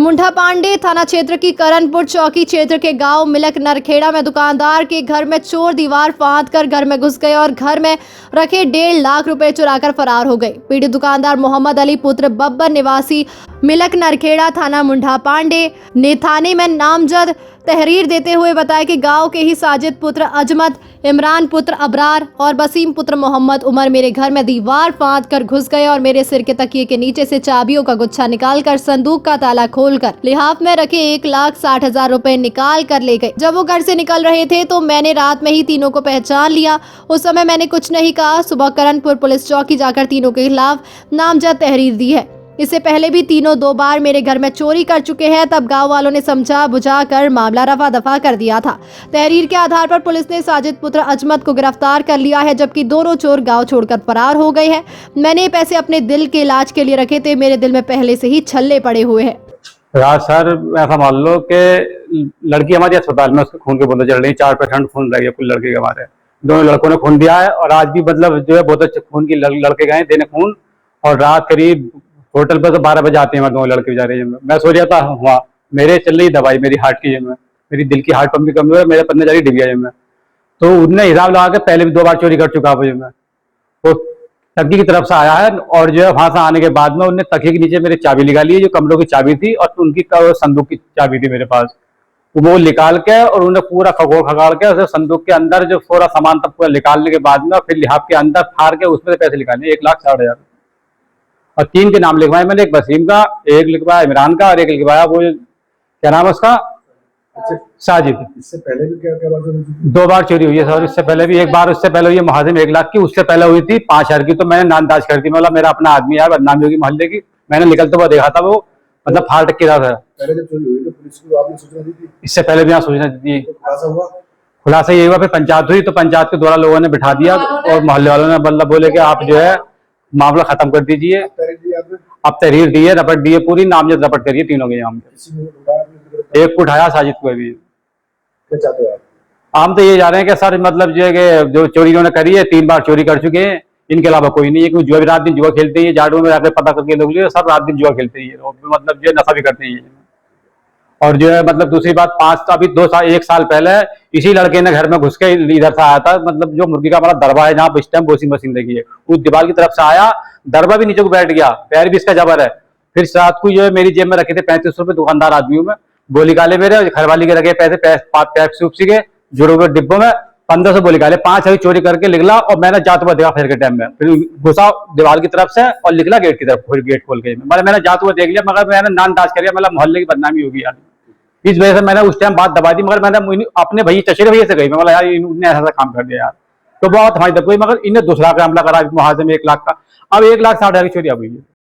मुंडा पांडे थाना क्षेत्र की करणपुर चौकी क्षेत्र के गांव मिलक नरखेड़ा में दुकानदार के घर में चोर दीवार फांदकर घर में घुस गए और घर में रखे 1.5 लाख रुपए चुराकर फरार हो गए। पीड़ित दुकानदार मोहम्मद अली पुत्र बब्बर निवासी मिलक नरखेड़ा थाना मुंडा पांडे ने थाने में नामजद तहरीर देते हुए बताया कि गांव के ही साजिद पुत्र अजमत, इमरान पुत्र अबरार और बसीम पुत्र मोहम्मद उमर मेरे घर में दीवार फांद कर घुस गए और मेरे सिर के तकिए के नीचे से चाबियों का गुच्छा निकालकर संदूक का ताला खोलकर लिहाफ में रखे 1,60,000 रुपए निकाल कर ले गए। जब वो घर से निकल रहे थे तो मैंने रात में ही तीनों को पहचान लिया। उस समय मैंने कुछ नहीं कहा। सुबह करणपुर पुलिस चौकी जाकर तीनों के खिलाफ नामजद तहरीर दी है। इससे पहले भी तीनों 2 बार मेरे घर में चोरी कर चुके हैं। तब गांव वालों ने समझा बुझा कर मामला रफा दफा कर दिया था। तहरीर के आधार पर पुलिस ने साजिद पुत्र अजमत को गिरफ्तार कर लिया है, जबकि दोनों चोर गांव छोड़कर फरार हो गए हैं। मैंने ये पैसे अपने दिल के इलाज के लिए रखे थे। मेरे दिल में पहले से ही छल्ले पड़े हुए हैं। राज सर, ऐसा मान लो कि लड़की हमारी अस्पताल में उसके खून की बूंदें चल रही, 4% खून रह गया कुल लड़के के हमारे। दोनों लड़कों ने खून दिया है और आज भी मतलब जो है बहुत अच्छे खून की लड़के गए देने खून। और रात करीब होटल पर तो 12 बजे आते हैं हमारे दोनों लड़के बेचारे। मैं सो जाता हुआ, मेरे चल रही दवाई मेरी हार्ट की, मेरी दिल की हार्ट पंप भी कमजोर है, मेरे पन्ने जा रही डिबिया में। तो उनने हिसाब लगा के पहले भी 2 बार चोरी कर चुका मुझे। मैं वो तकिए की तरफ से आया है और जो है वहां से आने के बाद में उनने तकिए के नीचे मेरी चाबी निकाली है, जो कमरों की चाबी थी, और उनकी संदूक की चाबी थी मेरे पास। वो निकाल के और उन्हें पूरा खगाड़ के उसे संदूक के अंदर जो पूरा सामान तक पूरा निकालने के बाद में फिर लिहाफ के अंदर फाड़ के उसमें से पैसे निकाले 1,60,000 और 3 के नाम लिखवाए मैंने। एक वसीम का, एक लिखवाया इमरान का और एक लिखवाया वो क्या नाम है उसका, साजिद। इससे पहले भी क्या बात हुई? 2 बार चोरी हुई है सर। इससे पहले भी एक बार, उससे पहले हुई है मुहाजे में 1 लाख की, उससे पहले हुई थी 5,000 की। तो मैंने नामदाज कर दी, मतलब मेरा अपना आदमी यार, बदनामी होगी मोहल्ले की। मैंने निकलते हुआ देखा था, वो मतलब फाड़ टक्की था। पहले जब चोरी हुई तो पुलिस को आपने सूचना दी थी? इससे पहले भी यहाँ सूचना दी थी। खुलासा हुआ? खुलासा ये हुआ, फिर पंचायत हुई तो पंचायत के द्वारा लोगों ने बिठा दिया और मोहल्ले वालों ने मतलब बोले कि आप जो है मामला खत्म कर दीजिए। अब तहरीर दी है, रपट दी है, पूरी नामजद रपट करिए तीनों के नाम पे। एक को उठाया, साजिद को भी। क्या चाहते हो आप? हम तो ये जा रहे हैं कि सर मतलब जो है कि जो चोरी इन्होंने करी है 3 बार चोरी कर चुके हैं, इनके अलावा कोई नहीं है। क्योंकि जुआ भी रात दिन जुआ खेलते हैं, झाड़ू में जाकर पता करके लोग सब रात दिन जुआ खेलते हैं, मतलब जो नशा भी करते हैं। और जो है मतलब दूसरी बात, 1 साल पहले इसी लड़के ने घर में घुस के इधर से आया था, मतलब जो मुर्गी का हमारा दरबा है जहाँ इस टाइम वॉशिंग मशीन लगी है, उस दीवार की तरफ से आया, दरबा भी नीचे को बैठ गया, पैर भी इसका जबर है। फिर रात को जो है मेरी जेब में रखे थे 35 रुपए, दुकानदार आदमी हूँ मैं, गोली काले मेरे घरवाली के रखे पैसे पैप्सी के जुड़े हुए डिब्बों में 1500 गोली काले, 5 अभी चोरी करके निकला। और मैंने जाते हुआ देखा फिर के टाइम में, फिर घुसा दीवार की तरफ से और निकला गेट की तरफ, फिर गेट खोल के मैंने जाते हुए देख लिया, मगर मैंने नानदाज कर लिया, मतलब मोहल्ले की बदनामी होगी यार। इस वजह से मैंने उस टाइम बात दबा दी, मगर मैंने अपने भैया चचेरे भैया से कही, मैं बोला यार इन्होंने ऐसा काम कर दिया यार। तो बहुत हमारी दब गई, मगर इन्हें दूसरा का हमला करा मुहाजे में 1 लाख का। अब 1,60,000 की चोरी हुई है।